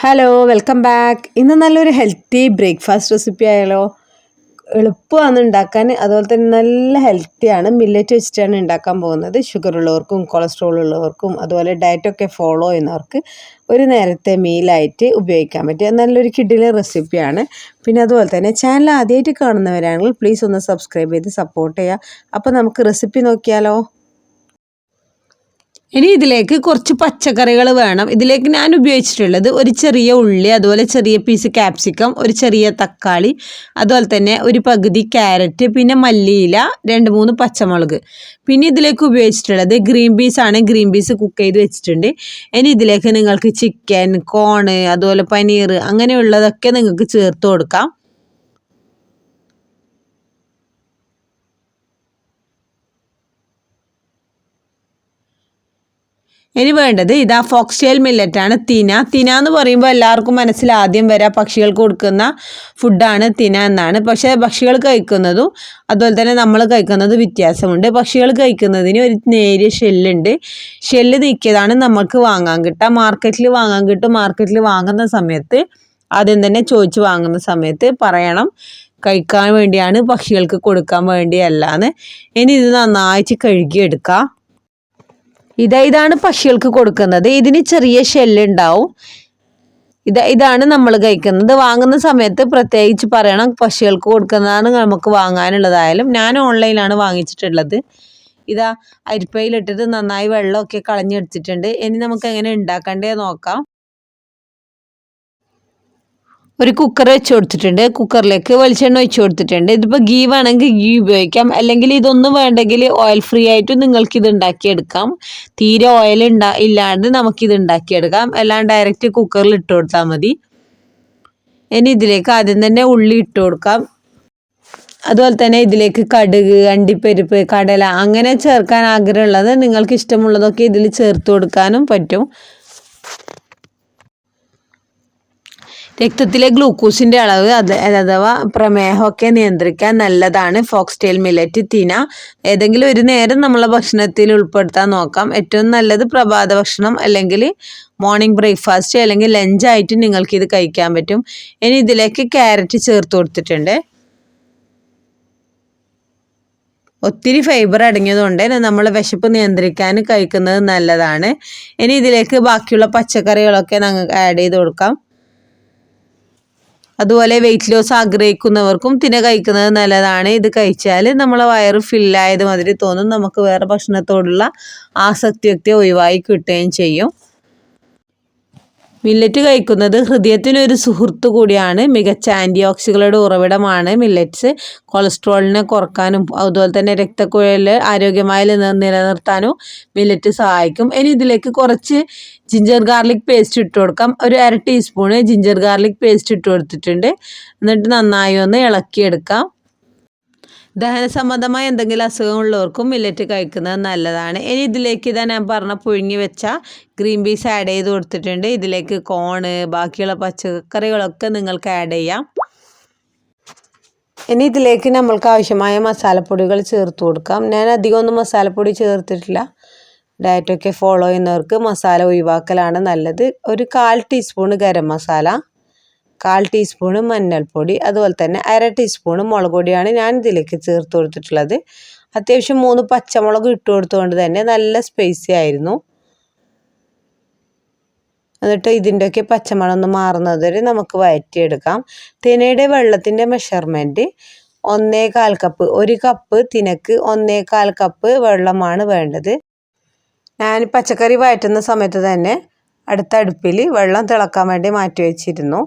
Hello welcome back. ഇന്ന് നല്ലൊരു healthy breakfast recipe ആയാലോ. എളുപ്പമാണ് ഉണ്ടാക്കാൻ, അതുപോലെ തന്നെ നല്ല ഹെൽത്തിയാണ്. മില്ലറ്റ് വെച്ചിട്ടാണ് ഉണ്ടാക്കാൻ പോകുന്നത്. ഷുഗർ ഉള്ളവർക്കും കൊളസ്ട്രോൾ ഉള്ളവർക്കും അതുപോലെ ഡയറ്റൊക്കെ ഫോളോ ചെയ്യുന്നവർക്ക് ഒരു നേരത്തെ മീലായിട്ട് ഉപയോഗിക്കാൻ പറ്റിയ നല്ലൊരു കിഡിലെ റെസിപ്പിയാണ്. പിന്നെ അതുപോലെ തന്നെ ചാനൽ ആദ്യമായിട്ട് കാണുന്നവരാണെങ്കിൽ പ്ലീസ് ഒന്ന് സബ്സ്ക്രൈബ് ചെയ്ത് സപ്പോർട്ട് ചെയ്യുക. അപ്പോൾ നമുക്ക് റെസിപ്പി നോക്കിയാലോ. ഇനി ഇതിലേക്ക് കുറച്ച് പച്ചക്കറികൾ വേണം. ഇതിലേക്ക് ഞാൻ ഉപയോഗിച്ചിട്ടുള്ളത് ഒരു ചെറിയ ഉള്ളി, അതുപോലെ ചെറിയ പീസ് ക്യാപ്സിക്കം, ഒരു ചെറിയ തക്കാളി, അതുപോലെ തന്നെ ഒരു പകുതി ക്യാരറ്റ്, പിന്നെ മല്ലിയില, 2-3 പച്ചമുളക്. പിന്നെ ഇതിലേക്ക് ഉപയോഗിച്ചിട്ടുള്ളത് ഗ്രീൻ പീസ് ആണ്. ഗ്രീൻ പീസ് കുക്ക് ചെയ്ത് വെച്ചിട്ടുണ്ട്. ഇനി ഇതിലേക്ക് നിങ്ങൾക്ക് ചിക്കൻ, കോണ്, അതുപോലെ പനീർ അങ്ങനെയുള്ളതൊക്കെ നിങ്ങൾക്ക് ചേർത്ത് കൊടുക്കാം. ഇനി വേണ്ടത് ഇതാ ഫോക്സ്റ്റെയിൽ മില്ലറ്റാണ്. തിന എന്ന് പറയുമ്പോൾ എല്ലാവർക്കും മനസ്സിൽ ആദ്യം വരാം പക്ഷികൾക്ക് കൊടുക്കുന്ന ഫുഡാണ് തിന എന്നാണ്. പക്ഷേ പക്ഷികൾ കഴിക്കുന്നതും അതുപോലെ തന്നെ നമ്മൾ കഴിക്കുന്നത് വ്യത്യാസമുണ്ട്. പക്ഷികൾ കഴിക്കുന്നതിന് ഒരു നേരിയ ഷെല്ലുണ്ട്. ഷെല്ല് നീക്കിയതാണ് നമുക്ക് വാങ്ങാൻ കിട്ടുക. മാർക്കറ്റിൽ വാങ്ങാൻ കിട്ടും. മാർക്കറ്റിൽ വാങ്ങുന്ന സമയത്ത് ആദ്യം തന്നെ ചോദിച്ച് വാങ്ങുന്ന സമയത്ത് പറയണം കഴിക്കാൻ വേണ്ടിയാണ്, പക്ഷികൾക്ക് കൊടുക്കാൻ വേണ്ടിയല്ലാന്ന്. ഇനി ഇത് നന്നായിട്ട് കഴുകിയെടുക്കുക. ഇതാണ് പക്ഷികൾക്ക് കൊടുക്കുന്നത്. ഇതിന് ചെറിയ ഷെല്ലുണ്ടാവും. ഇതാണ് നമ്മൾ കഴിക്കുന്നത്. വാങ്ങുന്ന സമയത്ത് പ്രത്യേകിച്ച് പറയണം പക്ഷികൾക്ക് കൊടുക്കുന്നതാണ് നമുക്ക് വാങ്ങാനുള്ളതായാലും. ഞാൻ ഓൺലൈനിലാണ് വാങ്ങിച്ചിട്ടുള്ളത്. അരിപ്പയിലിട്ടിട്ട് നന്നായി വെള്ളമൊക്കെ കളഞ്ഞെടുത്തിട്ടുണ്ട്. ഇനി നമുക്ക് എങ്ങനെ ഉണ്ടാക്കണ്ടേ നോക്കാം. ഒരു കുക്കർ വെച്ച് കൊടുത്തിട്ടുണ്ട്. കുക്കറിലേക്ക് വെളിച്ചെണ്ണ ഒഴിച്ച് കൊടുത്തിട്ടുണ്ട്. ഇതിപ്പോൾ ഗീ വേണമെങ്കിൽ ഗീ ഉപയോഗിക്കാം, അല്ലെങ്കിൽ ഇതൊന്നും വേണ്ടെങ്കിൽ ഓയിൽ ഫ്രീ ആയിട്ടും നിങ്ങൾക്കിത് ഉണ്ടാക്കിയെടുക്കാം. തീരെ ഓയിൽ ഇല്ലാണ്ട് നമുക്കിത് ഉണ്ടാക്കിയെടുക്കാം. എല്ലാം ഡയറക്റ്റ് കുക്കറിൽ ഇട്ട് കൊടുത്താൽ മതി. ഇനി ഇതിലേക്ക് ആദ്യം തന്നെ ഉള്ളി ഇട്ട് കൊടുക്കാം. അതുപോലെ തന്നെ ഇതിലേക്ക് കടുക്, അണ്ടിപ്പരിപ്പ്, കടല അങ്ങനെ ചേർക്കാൻ ആഗ്രഹമുള്ളത് നിങ്ങൾക്ക് ഇഷ്ടമുള്ളതൊക്കെ ഇതിൽ ചേർത്ത് കൊടുക്കാനും പറ്റും. രക്തത്തിലെ ഗ്ലൂക്കോസിൻ്റെ അളവ് അഥവാ പ്രമേഹമൊക്കെ നിയന്ത്രിക്കാൻ നല്ലതാണ് ഫോക്സ്റ്റെയിൽ മില്ലറ്റ് തിന. ഏതെങ്കിലും ഒരു നേരം നമ്മളെ ഭക്ഷണത്തിൽ ഉൾപ്പെടുത്താൻ നോക്കാം. ഏറ്റവും നല്ലത് പ്രഭാത ഭക്ഷണം അല്ലെങ്കിൽ മോർണിംഗ് ബ്രേക്ക്ഫാസ്റ്റ് അല്ലെങ്കിൽ ലഞ്ചായിട്ട് നിങ്ങൾക്കിത് കഴിക്കാൻ പറ്റും. ഇനി ഇതിലേക്ക് ക്യാരറ്റ് ചേർത്ത് കൊടുത്തിട്ടുണ്ട്. ഒത്തിരി ഫൈബർ അടങ്ങിയതുകൊണ്ട് നമ്മൾ വിശപ്പ് നിയന്ത്രിക്കാൻ കഴിക്കുന്നത് നല്ലതാണ്. ഇനി ഇതിലേക്ക് ബാക്കിയുള്ള പച്ചക്കറികളൊക്കെ നമുക്ക് ആഡ് ചെയ്ത് കൊടുക്കാം. അതുപോലെ വെയിറ്റ് ലോസ് ആഗ്രഹിക്കുന്നവർക്കും തിന കഴിക്കുന്നത് നല്ലതാണ്. ഇത് കഴിച്ചാൽ നമ്മളെ വയറ് ഫില്ലായത് മാതിരി തോന്നും. നമുക്ക് വേറെ ഭക്ഷണത്തോടുള്ള ആസക്തിയൊക്കെ ഒഴിവായി കിട്ടുകയും ചെയ്യും. മില്ലറ്റ് കഴിക്കുന്നത് ഹൃദയത്തിനൊരു സുഹൃത്തു കൂടിയാണ്. മികച്ച ആൻറ്റി ഓക്സിഡന്റുകളുടെ ഉറവിടമാണ് മില്ലറ്റ്സ്. കൊളസ്ട്രോളിനെ കുറക്കാനും അതുപോലെ തന്നെ രക്തക്കുഴൽ ആരോഗ്യമായി നിലനിർത്താനും മില്ലറ്റ് സഹായിക്കും. ഇനി ഇതിലേക്ക് കുറച്ച് ജിഞ്ചർ ഗാർലിക് പേസ്റ്റ് ഇട്ട് കൊടുക്കാം. ഒരു 1/2 ടീസ്പൂണ് ജിഞ്ചർ ഗാർലിക് പേസ്റ്റ് ഇട്ട് കൊടുത്തിട്ടുണ്ട്. എന്നിട്ട് നന്നായി ഒന്ന് ഇളക്കിയെടുക്കാം. ദഹന സംബന്ധമായ എന്തെങ്കിലും അസുഖമുള്ളവർക്കും മില്ലറ്റ് കഴിക്കുന്നത് നല്ലതാണ്. ഇനി ഇതിലേക്ക് ഞാൻ പറഞ്ഞ പുഴുങ്ങി വെച്ച ഗ്രീൻ പീസ് ആഡ് ചെയ്ത് കൊടുത്തിട്ടുണ്ട്. ഇതിലേക്ക് കോണ്, ബാക്കിയുള്ള പച്ചക്കറികളൊക്കെ നിങ്ങൾക്ക് ആഡ് ചെയ്യാം. ഇനി ഇതിലേക്ക് നമ്മൾക്ക് ആവശ്യമായ മസാലപ്പൊടികൾ ചേർത്ത് കൊടുക്കാം. ഞാൻ അധികമൊന്നും മസാലപ്പൊടി ചേർത്തിട്ടില്ല. ഡയറ്റൊക്കെ ഫോളോ ചെയ്യുന്നവർക്ക് മസാല ഒഴിവാക്കലാണ് നല്ലത്. ഒരു 1/4 ടീസ്പൂണ് ഗരം മസാല, 1/4 ടീസ്പൂണ് മഞ്ഞൾപ്പൊടി, അതുപോലെ തന്നെ 1/2 ടീസ്പൂണ് മുളക് പൊടിയാണ് ഞാൻ ഇതിലേക്ക് ചേർത്ത് കൊടുത്തിട്ടുള്ളത്. അത്യാവശ്യം 3 പച്ചമുളക് ഇട്ട് കൊടുത്തുകൊണ്ട് തന്നെ നല്ല സ്പൈസി ആയിരുന്നു. എന്നിട്ട് ഇതിൻ്റെയൊക്കെ പച്ചമണം ഒന്ന് മാറുന്നത് വരെ നമുക്ക് വഴറ്റിയെടുക്കാം. തിനയുടെ വെള്ളത്തിൻ്റെ മെഷർമെൻറ്റ് 1/4 കപ്പ്. 1 കപ്പ് തിനക്ക് 1/4 കപ്പ് വെള്ളമാണ് വേണ്ടത്. ഞാൻ പച്ചക്കറി വഴറ്റുന്ന സമയത്ത് തന്നെ അടുത്ത അടുപ്പിൽ വെള്ളം തിളക്കാൻ വേണ്ടി മാറ്റി വെച്ചിരുന്നു.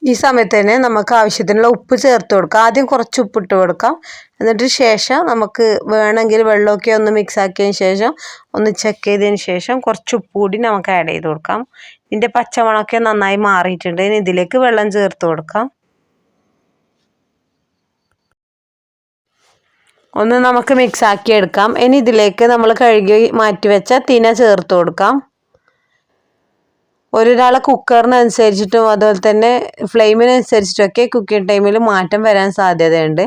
ഈ സമയത്ത് തന്നെ നമുക്ക് ആവശ്യത്തിനുള്ള ഉപ്പ് ചേർത്ത് കൊടുക്കാം. ആദ്യം കുറച്ച് ഉപ്പിട്ട് കൊടുക്കാം. എന്നിട്ട് ശേഷം നമുക്ക് വേണമെങ്കിൽ വെള്ളമൊക്കെ ഒന്ന് മിക്സ് ആക്കിയതിന് ശേഷം ഒന്ന് ചെക്ക് ചെയ്തതിന് ശേഷം കുറച്ച് ഉപ്പ് കൂടി നമുക്ക് ആഡ് ചെയ്ത് കൊടുക്കാം. ഇതിൻ്റെ പച്ചമണമൊക്കെ നന്നായി മാറിയിട്ടുണ്ട്. ഇനി ഇതിലേക്ക് വെള്ളം ചേർത്ത് കൊടുക്കാം. ഒന്ന് നമുക്ക് മിക്സ് ആക്കി എടുക്കാം. ഇനി ഇതിലേക്ക് നമ്മൾ കഴുകി മാറ്റി വെച്ച തിന ചേർത്ത് കൊടുക്കാം. ഒരാളെ കുക്കറിനനുസരിച്ചിട്ടും അതുപോലെ തന്നെ ഫ്ലെയിമിനനുസരിച്ചിട്ടൊക്കെ കുക്കിംഗ് ടൈമിൽ മാറ്റം വരാൻ സാധ്യതയുണ്ട്.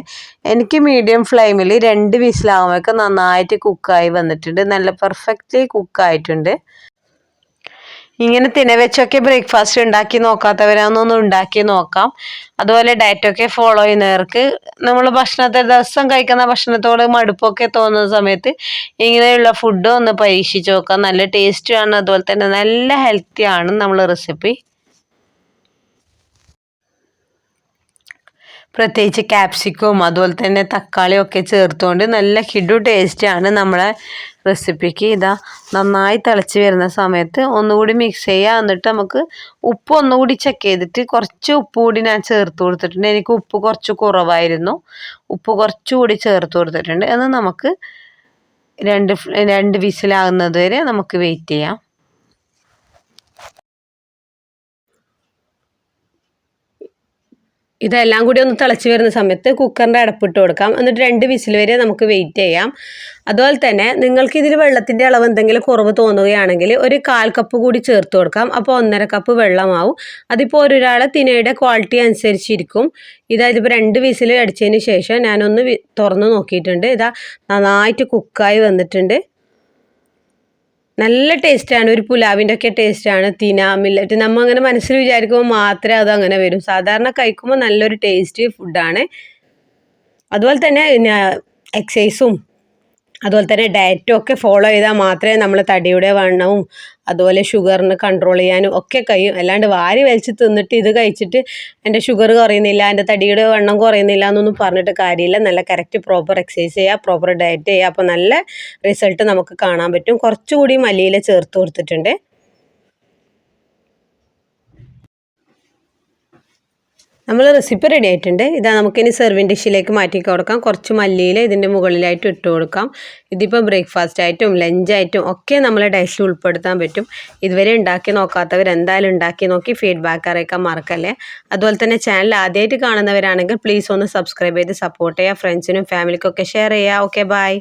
എനിക്ക് മീഡിയം ഫ്ലെയിമിൽ 2 വിസിലാകുമ്പോഴൊക്കെ നന്നായിട്ട് കുക്കായി വന്നിട്ടുണ്ട്. നല്ല പെർഫെക്റ്റ്ലി കുക്കായിട്ടുണ്ട്. ഇങ്ങനെ തിന വെച്ചൊക്കെ ബ്രേക്ക്ഫാസ്റ്റ് ഉണ്ടാക്കി നോക്കാത്തവരാണെന്നൊന്ന് ഉണ്ടാക്കി നോക്കാം. അതുപോലെ ഡയറ്റൊക്കെ ഫോളോ ചെയ്യുന്നവർക്ക് നമ്മൾ ദിവസം കഴിക്കുന്ന ഭക്ഷണത്തോട് മടുപ്പൊക്കെ തോന്നുന്ന സമയത്ത് ഇങ്ങനെയുള്ള ഫുഡ് ഒന്ന് പരീക്ഷിച്ച് നോക്കാം. നല്ല ടേസ്റ്റിയാണ്, അതുപോലെ തന്നെ നല്ല ഹെൽത്തിയാണ് നമ്മൾ റെസിപ്പി. പ്രത്യേകിച്ച് ക്യാപ്സിക്കവും അതുപോലെ തന്നെ തക്കാളിയും ഒക്കെ ചേർത്തുകൊണ്ട് നല്ല കിടു ടേസ്റ്റാണ് നമ്മളെ റെസിപ്പിക്ക്. ഇതാ നന്നായി തിളച്ച് വരുന്ന സമയത്ത് ഒന്നുകൂടി മിക്സ് ചെയ്യുക. എന്നിട്ട് നമുക്ക് ഉപ്പ് ഒന്നുകൂടി ചെക്ക് ചെയ്തിട്ട് കുറച്ച് ഉപ്പ് കൂടി ഞാൻ ചേർത്ത് കൊടുത്തിട്ടുണ്ട്. എനിക്ക് ഉപ്പ് കുറച്ച് കുറവായിരുന്നു, ഉപ്പ് കുറച്ചുകൂടി ചേർത്ത് കൊടുത്തിട്ടുണ്ട്. എന്ന് നമുക്ക് രണ്ട് വിസിലാകുന്നത് വരെ നമുക്ക് വെയിറ്റ് ചെയ്യാം. ഇതെല്ലാം കൂടി ഒന്ന് തിളച്ച് വരുന്ന സമയത്ത് കുക്കറിൻ്റെ അടപ്പിട്ട് കൊടുക്കാം. എന്നിട്ട് 2 വിസിൽ വരെ നമുക്ക് വെയിറ്റ് ചെയ്യാം. അതുപോലെ തന്നെ നിങ്ങൾക്ക് ഇതിൽ വെള്ളത്തിൻ്റെ അളവ് എന്തെങ്കിലും കുറവ് തോന്നുകയാണെങ്കിൽ ഒരു 1/4 കപ്പ് കൂടി ചേർത്ത് കൊടുക്കാം. അപ്പോൾ 1.5 കപ്പ് വെള്ളമാവും. അതിപ്പോൾ ഒരാളെ തിനയുടെ ക്വാളിറ്റി അനുസരിച്ചിരിക്കും. ഇതിപ്പോൾ 2 വിസിൽ അടിച്ചതിന് ശേഷം ഞാനൊന്ന് തുറന്ന് നോക്കിയിട്ടുണ്ട്. ഇതാ നന്നായിട്ട് കുക്കായി വന്നിട്ടുണ്ട്. നല്ല ടേസ്റ്റാണ്, ഒരു പുലാവിൻ്റെ ഒക്കെ ടേസ്റ്റാണ്. തിന മില്ലറ്റ് നമ്മൾ അങ്ങനെ മനസ്സിൽ വിചാരിക്കുമ്പോൾ മാത്രമേ അത് അങ്ങനെ വരും. സാധാരണ കഴിക്കുമ്പോൾ നല്ലൊരു ടേസ്റ്റി ഫുഡാണ്. അതുപോലെ തന്നെ എക്സസൈസും അതുപോലെ തന്നെ ഡയറ്റും ഒക്കെ ഫോളോ ചെയ്താൽ മാത്രമേ നമ്മൾ തടിയുടെ വണ്ണവും അതുപോലെ ഷുഗറിന് കൺട്രോൾ ചെയ്യാനും ഒക്കെ കഴിയും. അല്ലാണ്ട് വാരി വലിച്ച് തിന്നിട്ട് ഇത് കഴിച്ചിട്ട് എൻ്റെ ഷുഗർ കുറയുന്നില്ല, എൻ്റെ തടിയുടെ വണ്ണം കുറയുന്നില്ല എന്നൊന്നും പറഞ്ഞിട്ട് കാര്യമില്ല. നല്ല കറക്റ്റ് പ്രോപ്പർ എക്സസൈസ് ചെയ്യുക, പ്രോപ്പർ ഡയറ്റ് ചെയ്യുക. അപ്പോൾ നല്ല റിസൾട്ട് നമുക്ക് കാണാൻ പറ്റും. കുറച്ചുകൂടി മല്ലിയില ചേർത്ത് കൊടുത്തിട്ടുണ്ട്. നമ്മൾ റെസിപ്പി റെഡി ആയിട്ടുണ്ട്. ഇതാ നമുക്കിനി സെർവിങ് ഡിഷിലേക്ക് മാറ്റി കൊടുക്കാം. കുറച്ച് മല്ലിയില ഇതിൻ്റെ മുകളിലായിട്ട് ഇട്ട് കൊടുക്കാം. ഇതിപ്പോൾ ബ്രേക്ക്ഫാസ്റ്റ് ആയിട്ടും ലഞ്ചായിട്ടും ഒക്കെ നമ്മൾ ഡയറ്റിൽ ഉൾപ്പെടുത്താൻ പറ്റും. ഇതുവരെ ഉണ്ടാക്കി നോക്കാത്തവർ എന്തായാലും ഉണ്ടാക്കി നോക്കി ഫീഡ്ബാക്ക് അറിയിക്കാൻ മറക്കല്ലേ. അതുപോലെ തന്നെ ചാനൽ ആദ്യമായിട്ട് കാണുന്നവരാണെങ്കിൽ പ്ലീസ് ഒന്ന് സബ്സ്ക്രൈബ് ചെയ്ത് സപ്പോർട്ട് ചെയ്യുക. ഫ്രണ്ട്സിനും ഫാമിലിക്കൊക്കെ ഷെയർ ചെയ്യുക. Okay, by.